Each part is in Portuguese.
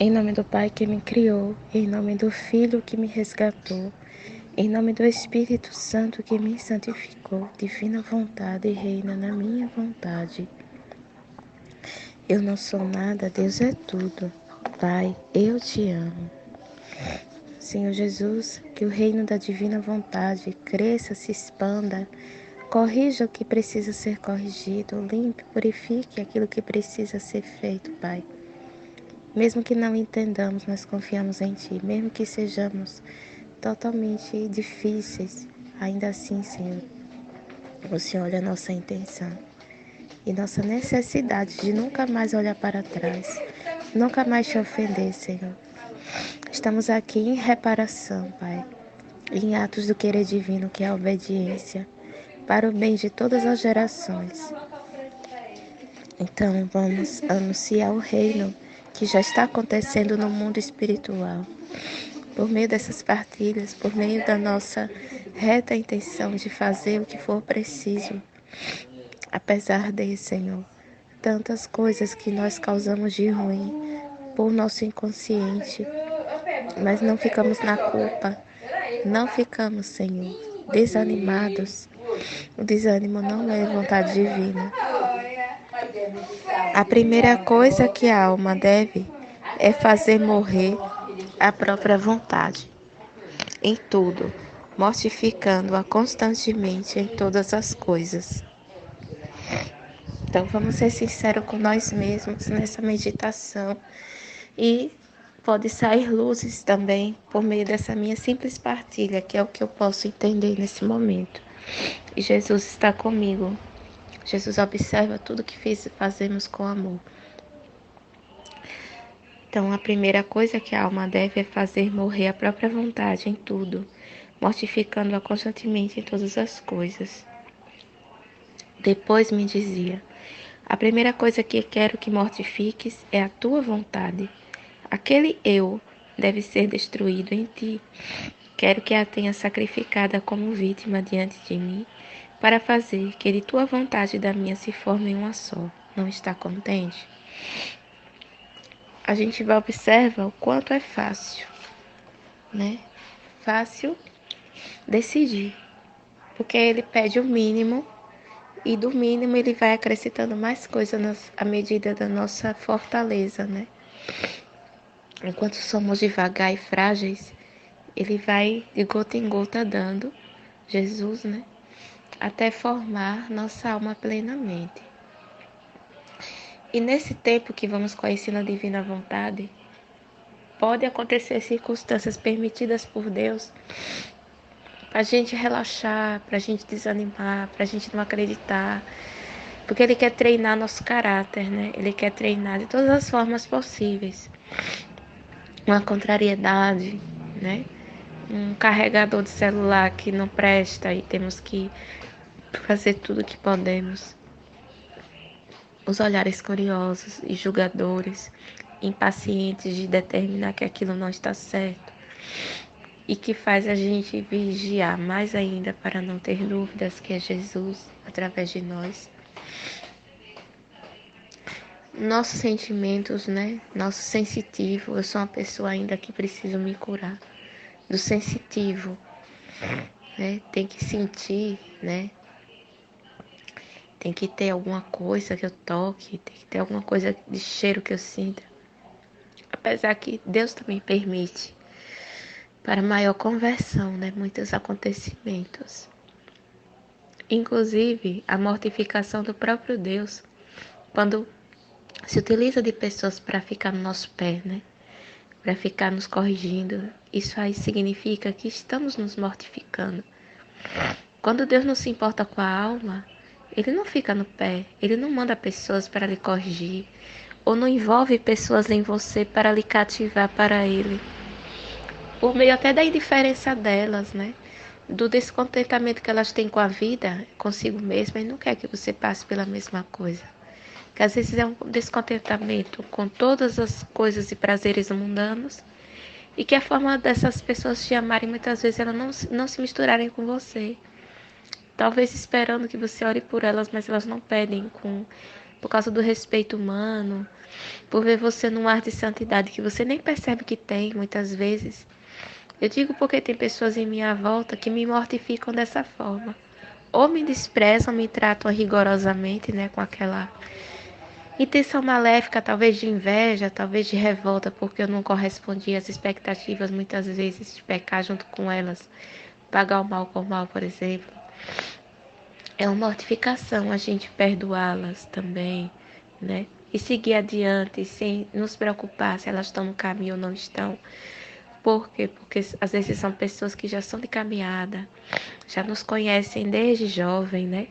Em nome do Pai que me criou, em nome do Filho que me resgatou, em nome do Espírito Santo que me santificou, divina vontade reina na minha vontade. Eu não sou nada, Deus é tudo. Pai, eu te amo. Senhor Jesus, que o reino da divina vontade cresça, se expanda, corrija o que precisa ser corrigido, limpe, purifique aquilo que precisa ser feito, Pai. Mesmo que não entendamos, nós confiamos em Ti. Mesmo que sejamos totalmente difíceis, ainda assim, Senhor, você olha a nossa intenção e nossa necessidade de nunca mais olhar para trás, nunca mais te ofender, Senhor. Estamos aqui em reparação, Pai, em atos do querer divino, que é a obediência, para o bem de todas as gerações. Então, vamos anunciar o reino que já está acontecendo no mundo espiritual. Por meio dessas partilhas, por meio da nossa reta intenção de fazer o que for preciso. Apesar de, Senhor, tantas coisas que nós causamos de ruim por nosso inconsciente, mas não ficamos na culpa, não ficamos, Senhor, desanimados. O desânimo não é vontade divina. A primeira coisa que a alma deve é fazer morrer a própria vontade, em tudo, mortificando-a constantemente em todas as coisas. Então vamos ser sinceros com nós mesmos nessa meditação e pode sair luzes também por meio dessa minha simples partilha, que é o que eu posso entender nesse momento. E Jesus está comigo. Jesus observa tudo que fazemos com amor. Então, a primeira coisa que a alma deve é fazer morrer a própria vontade em tudo, mortificando-a constantemente em todas as coisas. Depois me dizia: a primeira coisa que quero que mortifiques é a tua vontade. Aquele eu deve ser destruído em ti. Quero que a tenha sacrificada como vítima diante de mim, para fazer que de tua vontade e da minha se formem uma só. Não está contente? A gente vai observar o quanto é fácil, né? Fácil decidir, porque ele pede o mínimo e do mínimo ele vai acrescentando mais coisas à medida da nossa fortaleza, né? Enquanto somos devagar e frágeis, ele vai de gota em gota dando, Jesus, né? Até formar nossa alma plenamente. E nesse tempo que vamos conhecendo a divina vontade, pode acontecer circunstâncias permitidas por Deus para a gente relaxar, para a gente desanimar, para a gente não acreditar, porque Ele quer treinar nosso caráter, né? Ele quer treinar de todas as formas possíveis. Uma contrariedade, né? Um carregador de celular que não presta e temos que fazer tudo o que podemos. Os olhares curiosos e julgadores, impacientes de determinar que aquilo não está certo e que faz a gente vigiar mais ainda para não ter dúvidas que é Jesus através de nós. Nossos sentimentos, né? Nosso sensitivo. Eu sou uma pessoa ainda que preciso me curar do sensitivo, né? Tem que sentir, né? Tem que ter alguma coisa que eu toque, tem que ter alguma coisa de cheiro que eu sinta. Apesar que Deus também permite para maior conversão, né? Muitos acontecimentos. Inclusive, a mortificação do próprio Deus, quando se utiliza de pessoas para ficar no nosso pé, né? Para ficar nos corrigindo, isso aí significa que estamos nos mortificando. Quando Deus não se importa com a alma, Ele não fica no pé, Ele não manda pessoas para lhe corrigir, ou não envolve pessoas em você para lhe cativar para Ele. Por meio até da indiferença delas, né? Do descontentamento que elas têm com a vida, consigo mesma, e não quer que você passe pela mesma coisa. Que às vezes é um descontentamento com todas as coisas e prazeres mundanos, e que a forma dessas pessoas te amarem, muitas vezes elas não se misturarem com você. Talvez esperando que você ore por elas, mas elas não pedem com por causa do respeito humano, por ver você num ar de santidade que você nem percebe que tem, muitas vezes. Eu digo porque tem pessoas em minha volta que me mortificam dessa forma. Ou me desprezam, me tratam rigorosamente, né, com aquela intenção maléfica, talvez de inveja, talvez de revolta, porque eu não correspondi às expectativas, muitas vezes, de pecar junto com elas, pagar o mal com o mal, por exemplo. É uma mortificação a gente perdoá-las também, né? E seguir adiante sem nos preocupar se elas estão no caminho ou não estão. Por quê? Porque às vezes são pessoas que já são de caminhada, já nos conhecem desde jovem, né?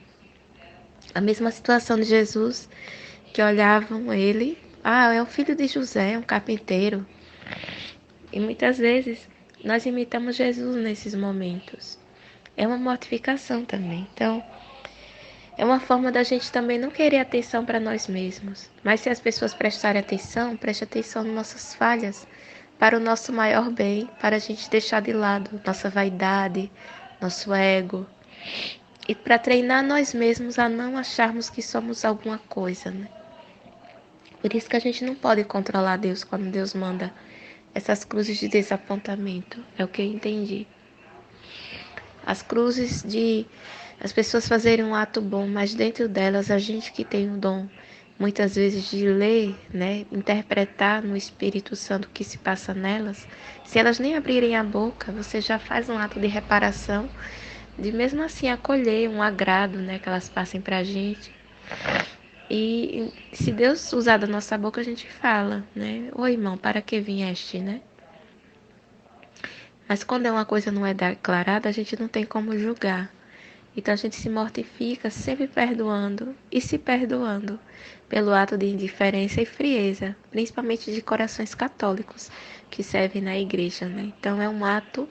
A mesma situação de Jesus, que olhavam ele, é o filho de José, um carpinteiro. E muitas vezes nós imitamos Jesus nesses momentos. É uma mortificação também. Então, é uma forma da gente também não querer atenção para nós mesmos. Mas se as pessoas prestarem atenção, preste atenção nas nossas falhas, para o nosso maior bem, para a gente deixar de lado nossa vaidade, nosso ego. E para treinar nós mesmos a não acharmos que somos alguma coisa, né? Por isso que a gente não pode controlar Deus quando Deus manda essas cruzes de desapontamento. É o que eu entendi. As cruzes de as pessoas fazerem um ato bom, mas dentro delas a gente que tem o dom muitas vezes de ler, né, interpretar no Espírito Santo o que se passa nelas, se elas nem abrirem a boca, você já faz um ato de reparação, de mesmo assim acolher um agrado, né, que elas passem pra gente. E se Deus usar da nossa boca, a gente fala, né? Ô irmão, para que vieste, né? Mas quando é uma coisa não é declarada, a gente não tem como julgar. Então a gente se mortifica sempre perdoando e se perdoando pelo ato de indiferença e frieza, principalmente de corações católicos que servem na igreja, né? Então é um ato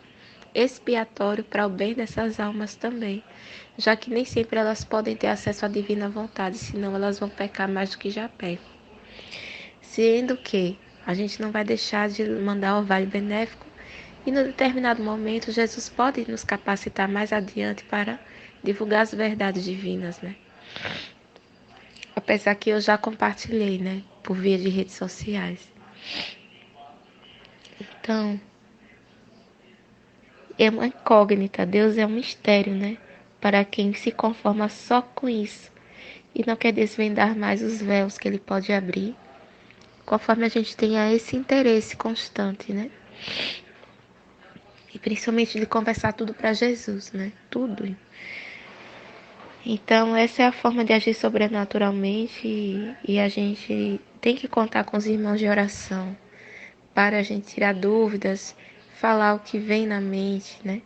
expiatório para o bem dessas almas também, já que nem sempre elas podem ter acesso à divina vontade, senão elas vão pecar mais do que já pecam. Sendo que a gente não vai deixar de mandar o orvalho benéfico e, no determinado momento, Jesus pode nos capacitar mais adiante para divulgar as verdades divinas, né? Apesar que eu já compartilhei, né? Por via de redes sociais. Então, é uma incógnita. Deus é um mistério, né? Para quem se conforma só com isso e não quer desvendar mais os véus que ele pode abrir, conforme a gente tenha esse interesse constante, né? E principalmente de conversar tudo para Jesus, né? Tudo. Então, essa é a forma de agir sobrenaturalmente e a gente tem que contar com os irmãos de oração para a gente tirar dúvidas, falar o que vem na mente, né?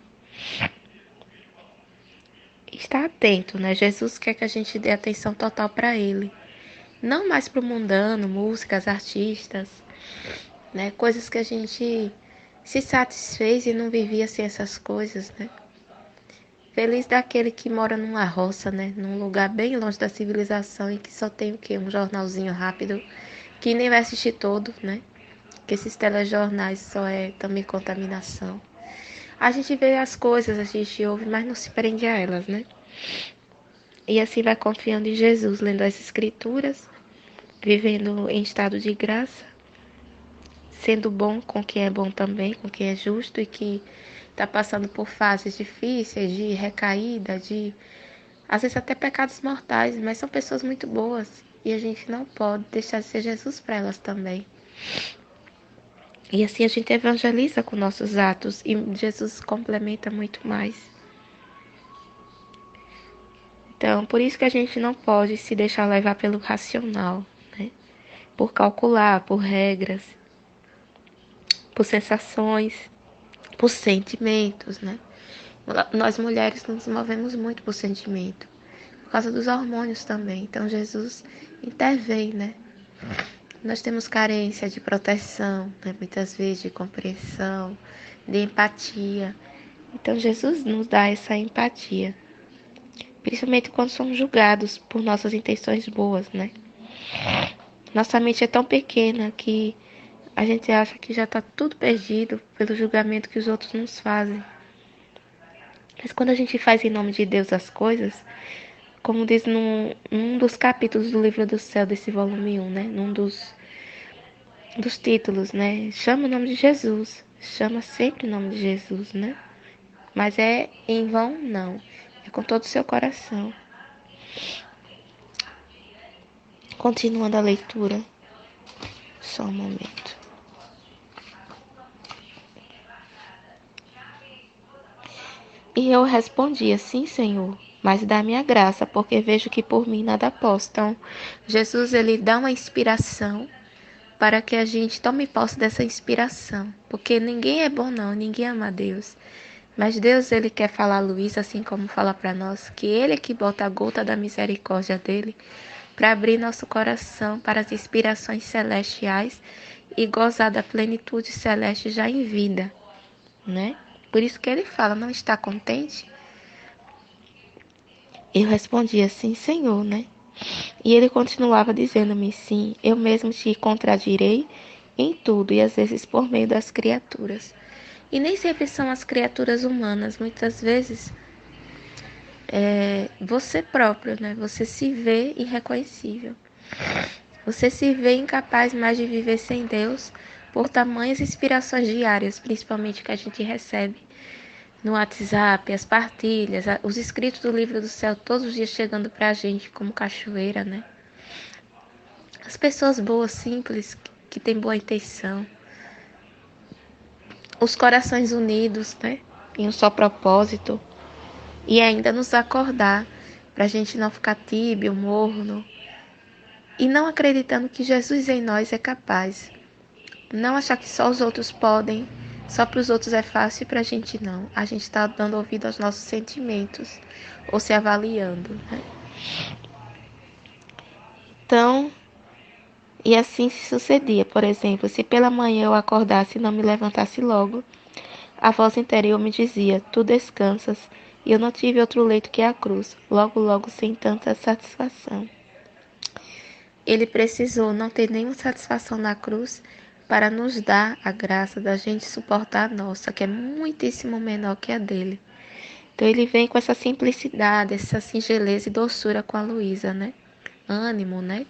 Estar atento, né? Jesus quer que a gente dê atenção total para Ele. Não mais para o mundano, músicas, artistas, né? Coisas que a gente se satisfez e não vivia sem essas coisas, né? Feliz daquele que mora numa roça, né? Num lugar bem longe da civilização e que só tem o quê? Um jornalzinho rápido, que nem vai assistir todo, né? Que esses telejornais só é também contaminação. A gente vê as coisas, a gente ouve, mas não se prende a elas, né? E assim vai confiando em Jesus, lendo as escrituras, vivendo em estado de graça, sendo bom com quem é bom também, com quem é justo e que está passando por fases difíceis, de recaída, de às vezes até pecados mortais, mas são pessoas muito boas e a gente não pode deixar de ser Jesus para elas também. E assim a gente evangeliza com nossos atos e Jesus complementa muito mais. Então, por isso que a gente não pode se deixar levar pelo racional, né? Por calcular, por regras, por sensações, por sentimentos, né? Nós mulheres nos movemos muito por sentimento, por causa dos hormônios também. Então Jesus intervém, né? Nós temos carência de proteção, né? Muitas vezes de compreensão, de empatia. Então Jesus nos dá essa empatia, principalmente quando somos julgados por nossas intenções boas, né? Nossa mente é tão pequena que a gente acha que já está tudo perdido pelo julgamento que os outros nos fazem. Mas quando a gente faz em nome de Deus as coisas, como diz num dos capítulos do Livro do Céu, desse volume 1, né? Num dos títulos, né? Chama o nome de Jesus. Chama sempre o nome de Jesus, né? Mas é em vão, não. É com todo o seu coração. Continuando a leitura. Só um momento. E eu respondia, sim, Senhor, mas dá-me a graça, porque vejo que por mim nada posso. Então, Jesus, ele dá uma inspiração para que a gente tome posse dessa inspiração. Porque ninguém é bom não, ninguém ama a Deus. Mas Deus, ele quer falar a Luiz, assim como fala para nós, que ele é que bota a gota da misericórdia dele para abrir nosso coração para as inspirações celestiais e gozar da plenitude celeste já em vida, né? Por isso que ele fala, não está contente? Eu respondia, sim, Senhor, né? E ele continuava dizendo-me, sim, eu mesmo te contradirei em tudo, e às vezes por meio das criaturas. E nem sempre são as criaturas humanas, muitas vezes você próprio, né? Você se vê irreconhecível. Você se vê incapaz mais de viver sem Deus por tamanhas inspirações diárias, principalmente que a gente recebe no WhatsApp, as partilhas, os escritos do livro do céu todos os dias chegando pra gente como cachoeira, né? As pessoas boas, simples, que têm boa intenção. Os corações unidos, né? Em um só propósito. E ainda nos acordar pra gente não ficar tíbio, morno. E não acreditando que Jesus em nós é capaz. Não achar que só os outros podem, só para os outros é fácil e para a gente não. A gente está dando ouvido aos nossos sentimentos ou se avaliando, né? Então, e assim se sucedia. Por exemplo, se pela manhã eu acordasse e não me levantasse logo, a voz interior me dizia: Tu descansas, e eu não tive outro leito que a cruz, logo, logo, sem tanta satisfação. Ele precisou não ter nenhuma satisfação na cruz para nos dar a graça da gente suportar a nossa, que é muitíssimo menor que a dele. Então ele vem com essa simplicidade, essa singeleza e doçura com a Luísa, né? Ânimo, né?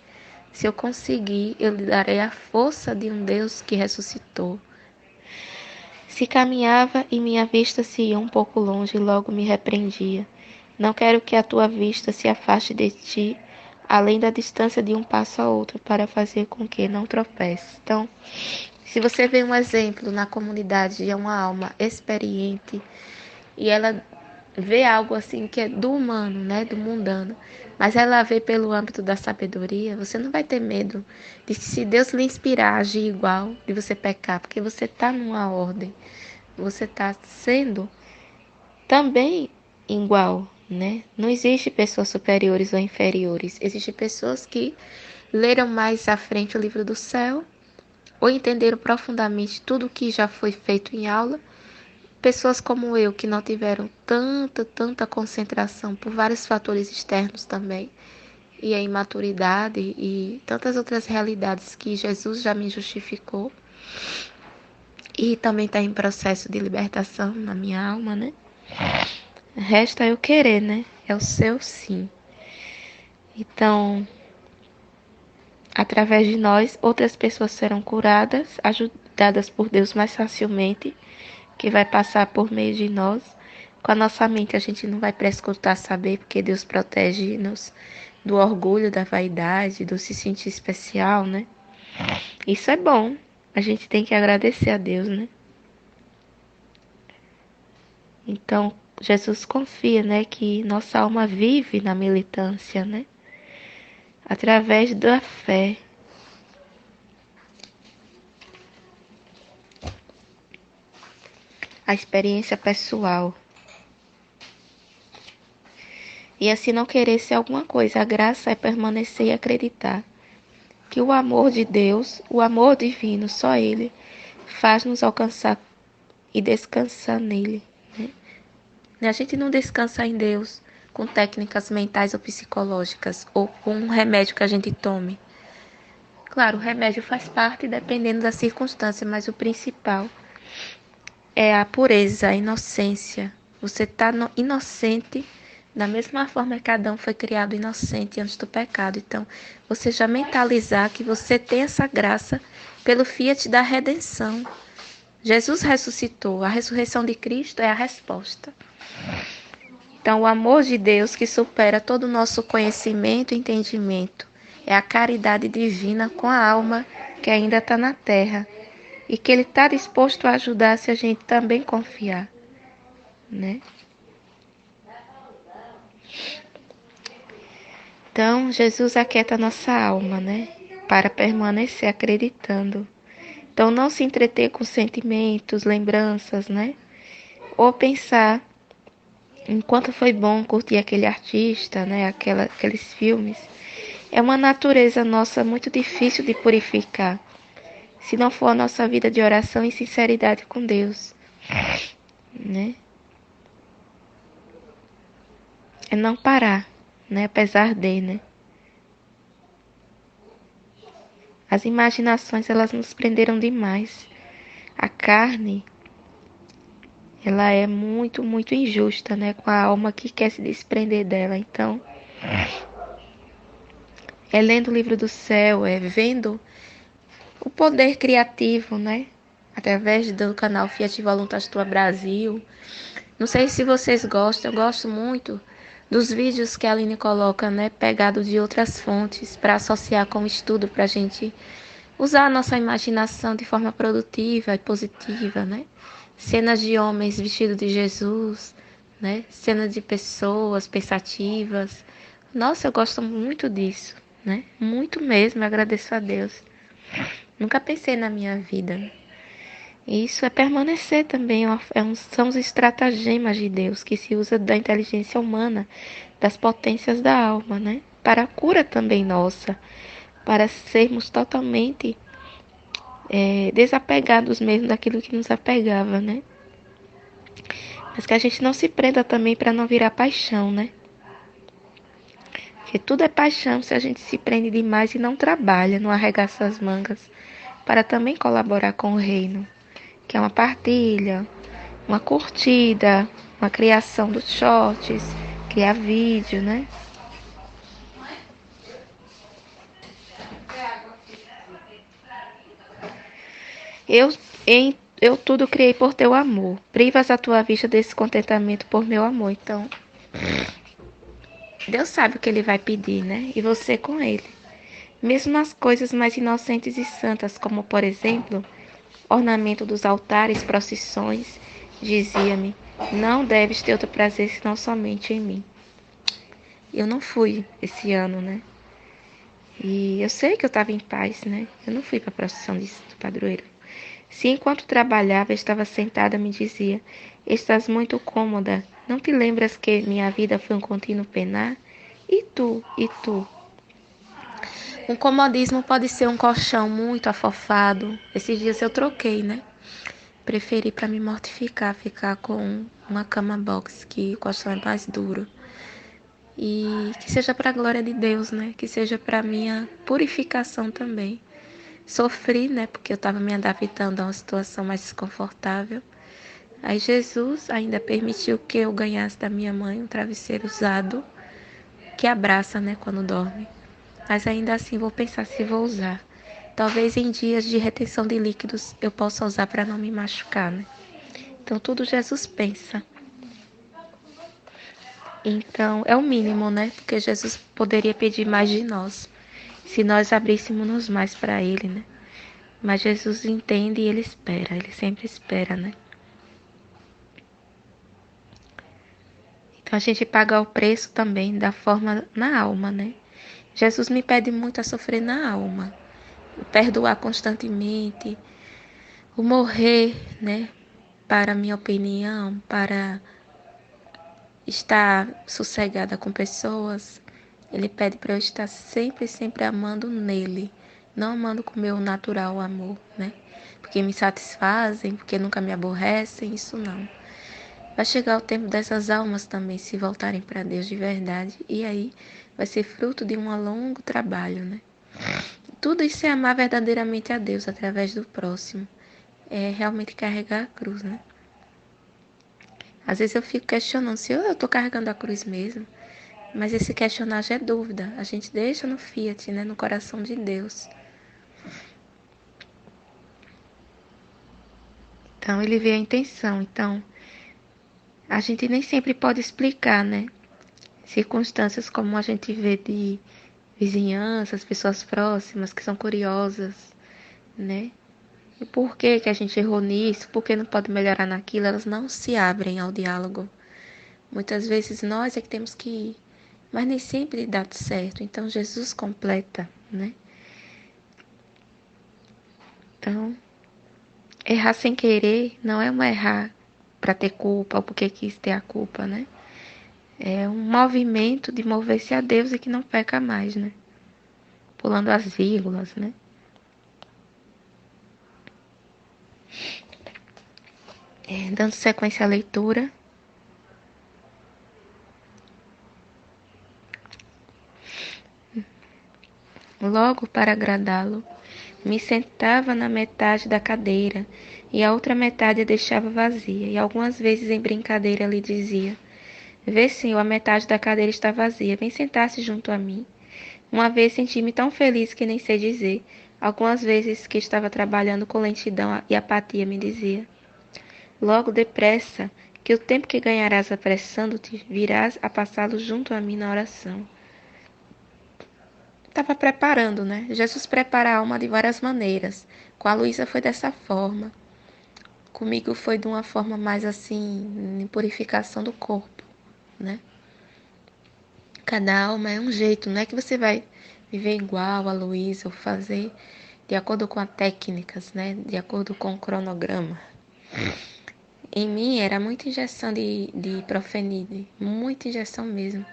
Se eu conseguir, eu lhe darei a força de um Deus que ressuscitou. Se caminhava e minha vista se ia um pouco longe, logo me repreendia. Não quero que a tua vista se afaste de ti, além da distância de um passo a outro, para fazer com que não tropece. Então, se você vê um exemplo na comunidade de uma alma experiente e ela vê algo assim que é do humano, né, do mundano, mas ela vê pelo âmbito da sabedoria, você não vai ter medo de que se Deus lhe inspirar a agir igual, de você pecar, porque você está numa ordem, você está sendo também igual, né? Não existe pessoas superiores ou inferiores, existem pessoas que leram mais à frente o livro do céu ou entenderam profundamente tudo o que já foi feito em aula. Pessoas como eu, que não tiveram tanta concentração por vários fatores externos também, e a imaturidade e tantas outras realidades que Jesus já me justificou, e também está em processo de libertação na minha alma, né? Resta eu querer, né? É o seu sim. Então, através de nós, outras pessoas serão curadas, ajudadas por Deus mais facilmente, que vai passar por meio de nós. Com a nossa mente a gente não vai prescrutar saber, porque Deus protege-nos do orgulho, da vaidade, do se sentir especial, né? Isso é bom. A gente tem que agradecer a Deus, né? Então, Jesus confia, né, que nossa alma vive na militância, né? Através da fé. A experiência pessoal. E assim não querer ser alguma coisa. A graça é permanecer e acreditar que o amor de Deus, o amor divino, só Ele, faz-nos alcançar e descansar nele. Né? A gente não descansa em Deus com técnicas mentais ou psicológicas ou com um remédio que a gente tome. Claro, o remédio faz parte dependendo da circunstância, mas o principal é a pureza, a inocência. Você está inocente Da mesma forma que Adão foi criado inocente antes do pecado. Então, você já mentalizar que você tem essa graça pelo fiat da redenção. Jesus ressuscitou. A ressurreição de Cristo é a resposta. Então, o amor de Deus que supera todo o nosso conhecimento e entendimento é a caridade divina com a alma que ainda está na terra e que Ele está disposto a ajudar se a gente também confiar, né? Então, Jesus aquieta nossa alma, né? Para permanecer acreditando. Então, não se entreter com sentimentos, lembranças, né? Ou pensar enquanto foi bom curtir aquele artista, né? Aqueles filmes. É uma natureza nossa muito difícil de purificar, se não for a nossa vida de oração e sinceridade com Deus, né? É não parar, né? Apesar de, né? As imaginações, elas nos prenderam demais. A carne, ela é muito, muito injusta, né? Com a alma que quer se desprender dela. Então, é lendo o livro do céu, é vendo o poder criativo, né? Através do canal Fiat Voluntas Tua Brasil. Não sei se vocês gostam, eu gosto muito dos vídeos que a Aline coloca, né? Pegado de outras fontes para associar com o estudo, para a gente usar a nossa imaginação de forma produtiva e positiva, né? Cenas de homens vestidos de Jesus, né? Cenas de pessoas pensativas. Nossa, eu gosto muito disso, né? Muito mesmo, agradeço a Deus. Nunca pensei na minha vida. E isso é permanecer também, são os estratagemas de Deus que se usa da inteligência humana, das potências da alma, né? Para a cura também nossa, para sermos totalmente desapegados mesmo daquilo que nos apegava, né? Mas que a gente não se prenda também para não virar paixão, né? Porque tudo é paixão se a gente se prende demais e não trabalha, não arregaça as mangas, para também colaborar com o reino, que é uma partilha, uma curtida, uma criação dos shorts, criar vídeo, né? Eu, eu tudo criei por teu amor. Privas a tua vista desse contentamento por meu amor. Então, Deus sabe o que ele vai pedir, né? E você com ele. Mesmo nas coisas mais inocentes e santas, como, por exemplo, ornamento dos altares, procissões, dizia-me: não deves ter outro prazer senão somente em mim. Eu não fui esse ano, né? E eu sei que eu estava em paz, né? Eu não fui para a procissão do padroeiro. Se enquanto trabalhava estava sentada, me dizia: estás muito cômoda. Não te lembras que minha vida foi um contínuo penar? E tu? E tu? Um comodismo pode ser um colchão muito afofado. Esses dias eu troquei, né? Preferi para me mortificar ficar com uma cama box, que o colchão é mais duro. E que seja para a glória de Deus, né? Que seja para minha purificação também. Sofri, né? Porque eu estava me adaptando a uma situação mais desconfortável. Aí Jesus ainda permitiu que eu ganhasse da minha mãe um travesseiro usado, que abraça, né? Quando dorme. Mas ainda assim vou pensar se vou usar. Talvez em dias de retenção de líquidos eu possa usar para não me machucar, né? Então tudo Jesus pensa. Então é o mínimo, né? Porque Jesus poderia pedir mais de nós, se nós abríssemos mais para Ele, né? Mas Jesus entende e Ele espera, Ele sempre espera, né? Então a gente paga o preço também da forma na alma, né? Jesus me pede muito a sofrer na alma, o perdoar constantemente, o morrer, né? Para a minha opinião, para estar sossegada com pessoas. Ele pede para eu estar sempre, sempre amando nele, não amando com o meu natural amor, né? Porque me satisfazem, porque nunca me aborrecem, isso não. Vai chegar o tempo dessas almas também se voltarem para Deus de verdade, e aí vai ser fruto de um longo trabalho, né? Tudo isso é amar verdadeiramente a Deus através do próximo. É realmente carregar a cruz, né? Às vezes eu fico questionando se eu estou carregando a cruz mesmo. Mas esse questionar já é dúvida. A gente deixa no Fiat, né? No coração de Deus. Então ele vê a intenção. Então a gente nem sempre pode explicar, né? Circunstâncias como a gente vê de vizinhanças, pessoas próximas que são curiosas, né? E por que a gente errou nisso? Por que não pode melhorar naquilo? Elas não se abrem ao diálogo. Muitas vezes nós é que temos que ir, mas nem sempre dá certo. Então Jesus completa, né? Então, errar sem querer não é uma errar para ter culpa ou porque quis ter a culpa, né? É um movimento de mover-se a Deus e que não peca mais, né? Pulando as vírgulas, né? Dando sequência à leitura. Logo para agradá-lo, me sentava na metade da cadeira e a outra metade a deixava vazia, e algumas vezes em brincadeira lhe dizia: Vê, senhor, a metade da cadeira está vazia, vem sentar-se junto a mim. Uma vez senti-me tão feliz que nem sei dizer. Algumas vezes que estava trabalhando com lentidão e apatia me dizia: Logo depressa, que o tempo que ganharás apressando-te, virás a passá-lo junto a mim na oração. Estava preparando, né? Jesus prepara a alma de várias maneiras. Com a Luísa foi dessa forma. Comigo foi de uma forma mais assim, em purificação do corpo, né? Cada alma é um jeito, não é que você vai viver igual a Luísa ou fazer de acordo com as técnicas, né? De acordo com o cronograma. Em mim era muita injeção de profenide, muita injeção mesmo.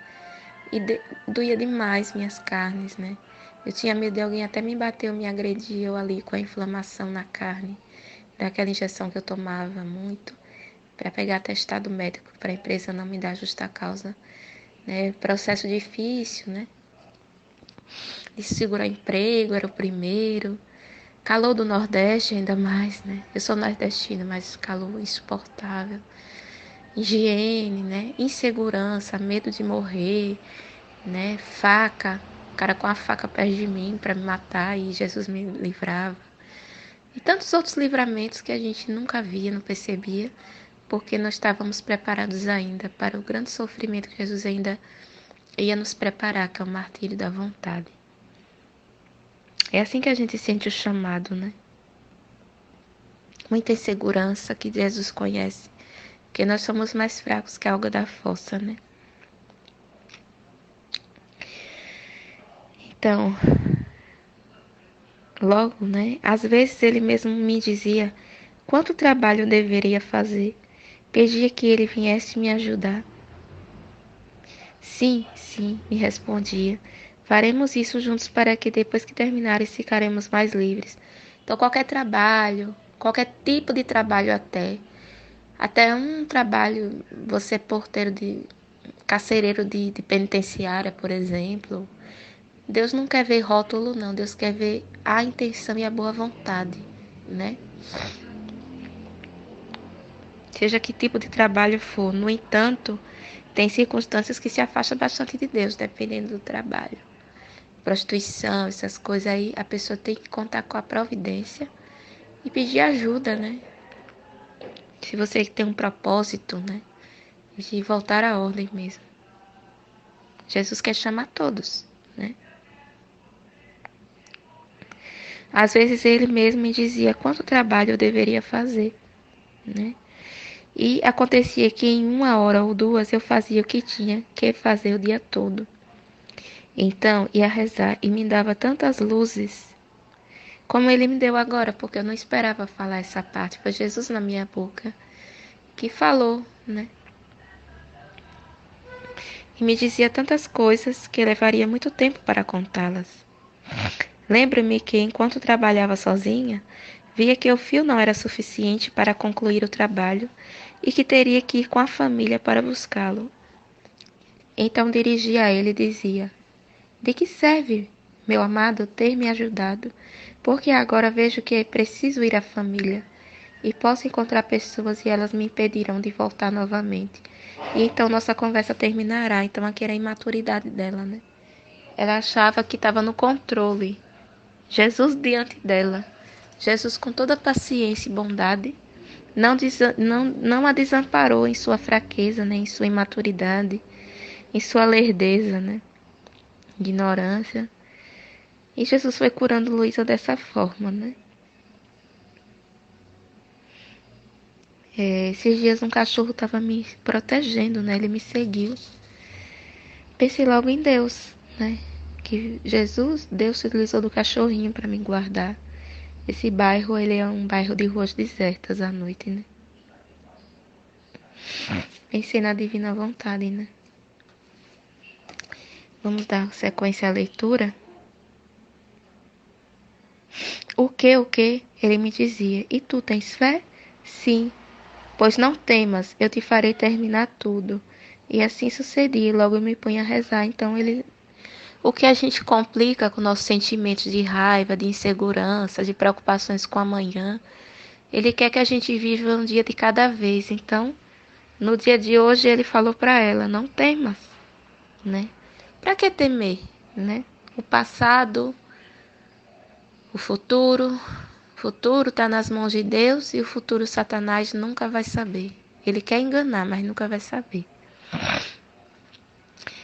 E doía demais minhas carnes, né? Eu tinha medo de alguém até me bater ou me agredir, eu ali com a inflamação na carne, daquela injeção que eu tomava muito, para pegar atestado médico, para a empresa não me dar justa causa. Né? Processo difícil, né? De segurar emprego, era o primeiro. Calor do Nordeste ainda mais, né? Eu sou nordestina, mas calor insuportável. Higiene, né? Insegurança, medo de morrer, né? Faca, o cara com a faca perto de mim para me matar e Jesus me livrava. E tantos outros livramentos que a gente nunca via, não percebia, porque nós estávamos preparados ainda para o grande sofrimento que Jesus ainda ia nos preparar, que é o martírio da vontade. É assim que a gente sente o chamado, né? Muita insegurança que Jesus conhece, porque nós somos mais fracos que a alga da fossa, né? Então, logo, né? Às vezes ele mesmo me dizia quanto trabalho eu deveria fazer. Pedia que ele viesse me ajudar. Sim, sim, me respondia. Faremos isso juntos para que depois que terminares ficaremos mais livres. Então, qualquer trabalho, qualquer tipo de trabalho até um trabalho, você é porteiro de carcereiro de penitenciária, por exemplo. Deus não quer ver rótulo, não. Deus quer ver a intenção e a boa vontade, né? Seja que tipo de trabalho for. No entanto, tem circunstâncias que se afastam bastante de Deus, dependendo do trabalho. Prostituição, essas coisas aí, a pessoa tem que contar com a providência e pedir ajuda, né? Se você tem um propósito, né? De voltar à ordem mesmo. Jesus quer chamar todos, né? Às vezes ele mesmo me dizia quanto trabalho eu deveria fazer, né? E acontecia que em 1 hora ou 2 eu fazia o que tinha que fazer o dia todo. Então ia rezar e me dava tantas luzes, como ele me deu agora, porque eu não esperava falar essa parte. Foi Jesus na minha boca que falou, né? E me dizia tantas coisas que levaria muito tempo para contá-las. Lembro-me que, enquanto trabalhava sozinha, via que o fio não era suficiente para concluir o trabalho e que teria que ir com a família para buscá-lo. Então dirigia a ele e dizia: De que serve, meu amado, ter me ajudado? Porque agora vejo que é preciso ir à família. e posso encontrar pessoas e elas me impedirão de voltar novamente. E então nossa conversa terminará. Então aqui era a imaturidade dela, né? Ela achava que estava no controle. Jesus diante dela. Jesus com toda paciência e bondade não a desamparou em sua fraqueza, né? Em sua imaturidade, em sua lerdeza, né? Ignorância. E Jesus foi curando Luísa dessa forma, né? Esses dias um cachorro estava me protegendo, né? Ele me seguiu. Pensei logo em Deus, né? Que Jesus, Deus se utilizou do cachorrinho para me guardar. Esse bairro, ele é um bairro de ruas desertas à noite, né? Pensei na divina vontade, né? Vamos dar sequência à leitura. O que? Ele me dizia. E tu tens fé? Sim. Pois não temas, eu te farei terminar tudo. E assim sucedia, e logo eu me punha a rezar. Então o que a gente complica com nossos sentimentos de raiva, de insegurança, de preocupações com amanhã, ele quer que a gente viva um dia de cada vez. Então, no dia de hoje, ele falou para ela: não temas, né? Para que temer, né? O passado, o futuro está nas mãos de Deus e o futuro Satanás nunca vai saber. Ele quer enganar, mas nunca vai saber.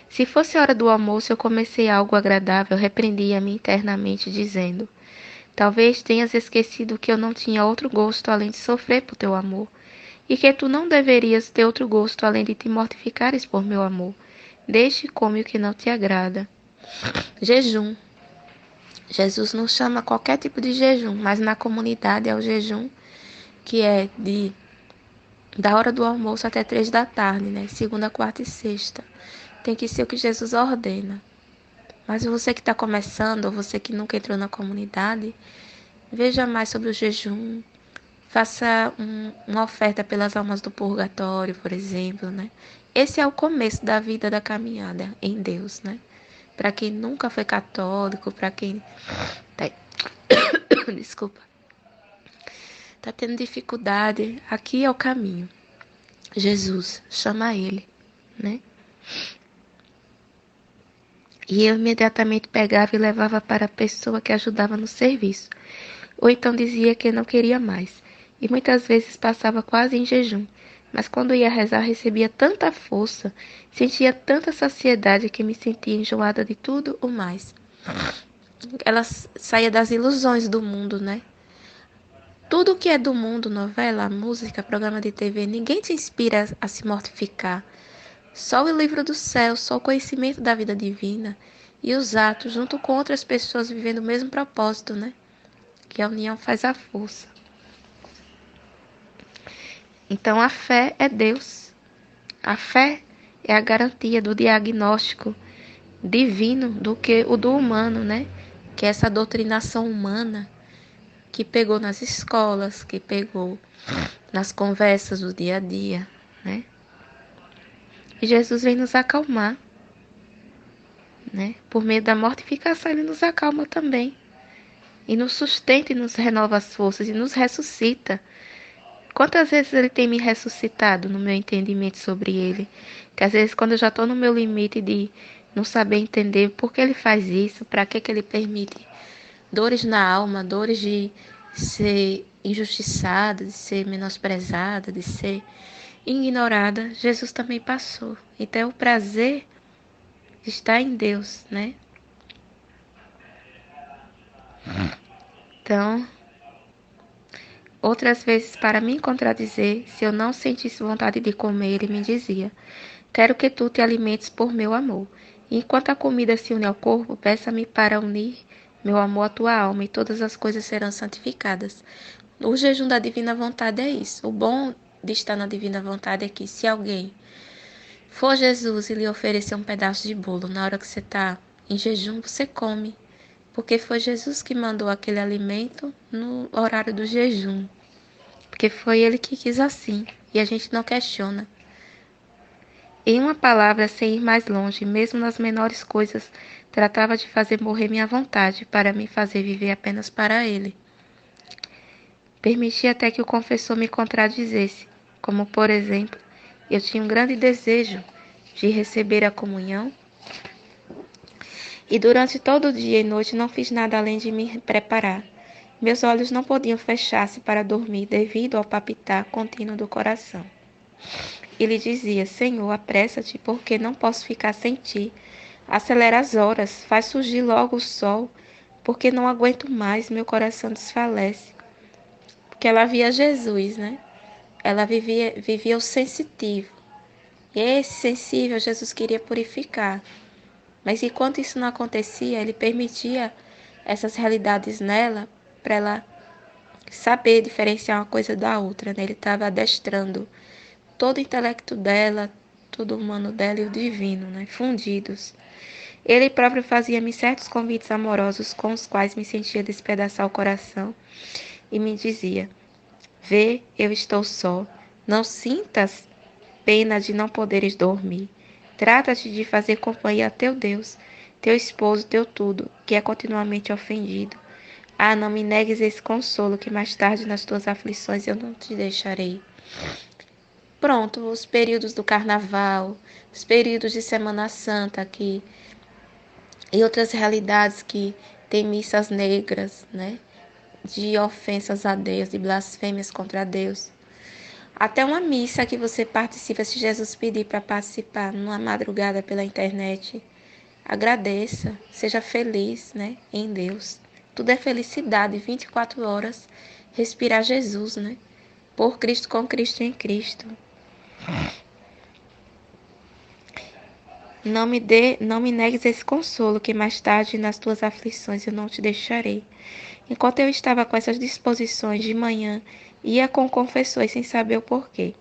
Se fosse hora do almoço, eu comecei algo agradável, repreendia-me internamente, dizendo: talvez tenhas esquecido que eu não tinha outro gosto além de sofrer por teu amor, e que tu não deverias ter outro gosto além de te mortificares por meu amor. Deixe e come o que não te agrada. Jejum. Jesus não chama qualquer tipo de jejum, mas na comunidade é o jejum que é da hora do almoço até 3 da tarde, né? Segunda, quarta e sexta. Tem que ser o que Jesus ordena. Mas você que está começando, ou você que nunca entrou na comunidade, veja mais sobre o jejum. Faça uma oferta pelas almas do purgatório, por exemplo, né? Esse é o começo da vida da caminhada em Deus, né? Para quem nunca foi católico, para quem desculpa, tá tendo dificuldade, aqui é o caminho. Jesus, chama ele, né? E eu imediatamente pegava e levava para a pessoa que ajudava no serviço. Ou então dizia que não queria mais. E muitas vezes passava quase em jejum. Mas quando ia rezar, recebia tanta força, sentia tanta saciedade que me sentia enjoada de tudo o mais. Ela saía das ilusões do mundo, né? Tudo que é do mundo, novela, música, programa de TV, ninguém te inspira a se mortificar. Só o livro do céu, só o conhecimento da vida divina e os atos, junto com outras pessoas vivendo o mesmo propósito, né? Que a união faz a força. Então a fé é Deus. A fé é a garantia do diagnóstico divino do que o do humano, né? Que é essa doutrinação humana que pegou nas escolas, que pegou nas conversas do dia a dia, né? E Jesus vem nos acalmar, né? Por meio da mortificação, ele nos acalma também. E nos sustenta e nos renova as forças e nos ressuscita. Quantas vezes ele tem me ressuscitado no meu entendimento sobre ele? Que às vezes quando eu já estou no meu limite de não saber entender por que ele faz isso, para que ele permite dores na alma, dores de ser injustiçada, de ser menosprezada, de ser ignorada, Jesus também passou. Então o prazer está em Deus, né? Então, outras vezes, para me contradizer, se eu não sentisse vontade de comer, ele me dizia: quero que tu te alimentes por meu amor. E enquanto a comida se une ao corpo, peça-me para unir meu amor à tua alma, e todas as coisas serão santificadas. O jejum da divina vontade é isso. O bom de estar na divina vontade é que se alguém for Jesus e lhe oferecer um pedaço de bolo na hora que você está em jejum, você come. Porque foi Jesus que mandou aquele alimento no horário do jejum. Porque foi ele que quis assim. E a gente não questiona. Em uma palavra, sem ir mais longe, mesmo nas menores coisas, tratava de fazer morrer minha vontade, para me fazer viver apenas para ele. Permiti até que o confessor me contradizesse, como, por exemplo, eu tinha um grande desejo de receber a comunhão e durante todo o dia e noite não fiz nada além de me preparar. Meus olhos não podiam fechar-se para dormir devido ao palpitar contínuo do coração. E lhe dizia: Senhor, apressa-te, porque não posso ficar sem ti. Acelera as horas, faz surgir logo o sol, porque não aguento mais, meu coração desfalece. Porque ela via Jesus, né? Ela vivia o sensitivo. E esse sensível Jesus queria purificar. Mas enquanto isso não acontecia, ele permitia essas realidades nela para ela saber diferenciar uma coisa da outra, né? Ele estava adestrando todo o intelecto dela, todo o humano dela e o divino, né? Fundidos. Ele próprio fazia-me certos convites amorosos com os quais me sentia despedaçar o coração e me dizia: Vê, eu estou só. Não sintas pena de não poderes dormir. Trata-te de fazer companhia a teu Deus, teu esposo, teu tudo, que é continuamente ofendido. Ah, não me negues esse consolo, que mais tarde nas tuas aflições eu não te deixarei. Pronto, os períodos do carnaval, os períodos de Semana Santa aqui, e outras realidades que tem missas negras, né? De ofensas a Deus, de blasfêmias contra Deus. Até uma missa que você participa, se Jesus pedir para participar numa madrugada pela internet, agradeça, seja feliz, né, em Deus. Tudo é felicidade, 24 horas, respirar Jesus, né? Por Cristo, com Cristo, em Cristo. Não me negues esse consolo, que mais tarde nas tuas aflições eu não te deixarei. Enquanto eu estava com essas disposições de manhã, ia com o confessor sem saber o porquê.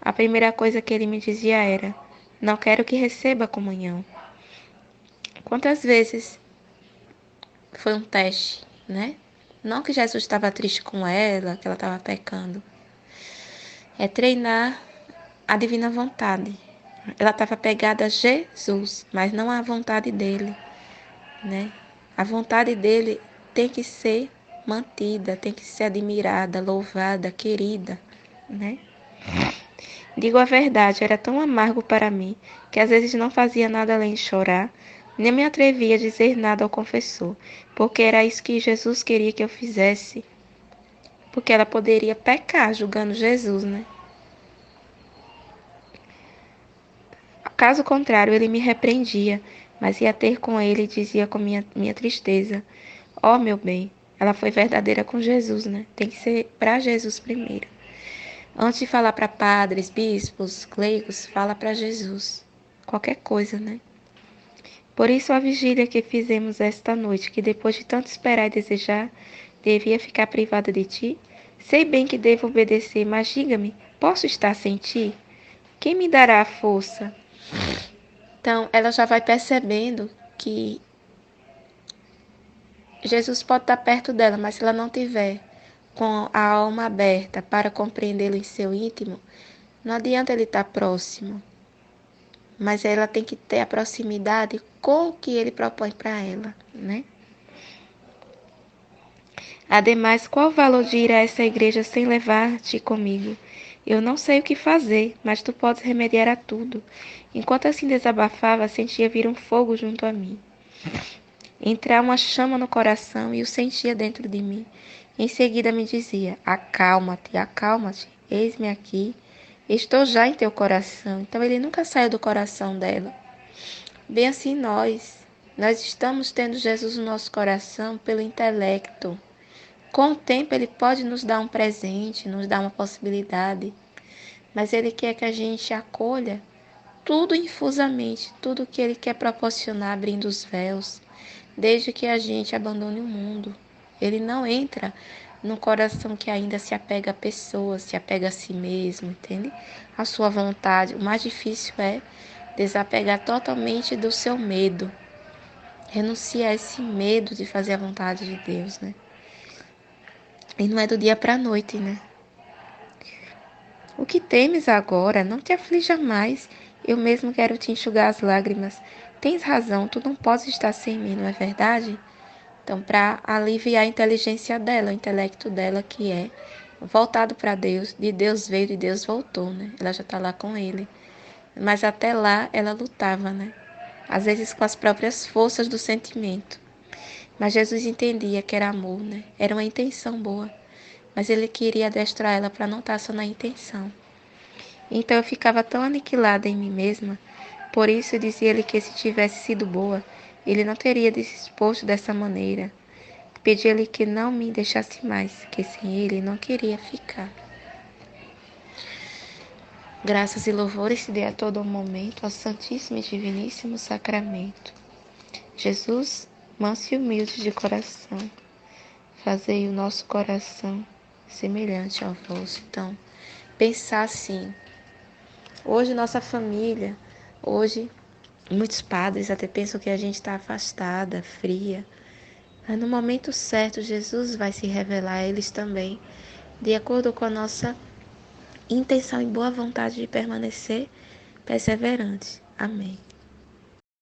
A primeira coisa que ele me dizia era: não quero que receba a comunhão. Quantas vezes foi um teste, né? Não que Jesus estava triste com ela, que ela estava pecando. É treinar a divina vontade. Ela estava pegada a Jesus, mas não à vontade dele, né? A vontade dele tem que ser mantida, tem que ser admirada, louvada, querida, né? Digo a verdade, era tão amargo para mim, que às vezes não fazia nada além de chorar, nem me atrevia a dizer nada ao confessor, porque era isso que Jesus queria que eu fizesse, porque ela poderia pecar julgando Jesus, né? Caso contrário, ele me repreendia, mas ia ter com ele e dizia com minha tristeza: Ó, meu bem, ela foi verdadeira com Jesus, né? Tem que ser para Jesus primeiro. Antes de falar para padres, bispos, leigos, fala para Jesus. Qualquer coisa, né? Por isso a vigília que fizemos esta noite, que depois de tanto esperar e desejar, devia ficar privada de ti? Sei bem que devo obedecer, mas diga-me, posso estar sem ti? Quem me dará a força? Então, ela já vai percebendo que Jesus pode estar perto dela, mas se ela não tiver com a alma aberta para compreendê-lo em seu íntimo, não adianta ele estar próximo. Mas ela tem que ter a proximidade com o que ele propõe para ela, né? Ademais, qual o valor de ir a essa igreja sem levar-te comigo? Eu não sei o que fazer, mas tu podes remediar a tudo. Enquanto assim desabafava, sentia vir um fogo junto a mim. Entrar uma chama no coração e o sentia dentro de mim. Em seguida me dizia: acalma-te, acalma-te, eis-me aqui, estou já em teu coração. Então ele nunca saiu do coração dela. Bem assim nós estamos tendo Jesus no nosso coração pelo intelecto. Com o tempo ele pode nos dar um presente, nos dar uma possibilidade, mas ele quer que a gente acolha tudo infusamente, tudo que ele quer proporcionar abrindo os véus, desde que a gente abandone o mundo. Ele não entra no coração que ainda se apega a pessoas, se apega a si mesmo, entende? A sua vontade. O mais difícil é desapegar totalmente do seu medo. Renunciar a esse medo de fazer a vontade de Deus, né? E não é do dia para a noite, né? O que temes agora? Não te aflija mais. Eu mesmo quero te enxugar as lágrimas. Tens razão, tu não podes estar sem mim, não é verdade? Então, para aliviar a inteligência dela, o intelecto dela, que é voltado para Deus, de Deus veio, de Deus voltou, né? Ela já está lá com ele. Mas até lá ela lutava, né? Às vezes com as próprias forças do sentimento. Mas Jesus entendia que era amor, né? Era uma intenção boa. Mas ele queria adestrar ela para não estar só na intenção. Então eu ficava tão aniquilada em mim mesma. Por isso dizia-lhe que se tivesse sido boa, ele não teria disposto dessa maneira. Pedia-lhe que não me deixasse mais, que sem ele não queria ficar. Graças e louvores se dê a todo momento ao Santíssimo e Diviníssimo Sacramento. Jesus, manso e humilde de coração, fazei o nosso coração semelhante ao vosso. Então, pensar assim. Hoje nossa família, hoje muitos padres até pensam que a gente está afastada, fria. Mas no momento certo, Jesus vai se revelar a eles também, de acordo com a nossa intenção e boa vontade de permanecer perseverante. Amém.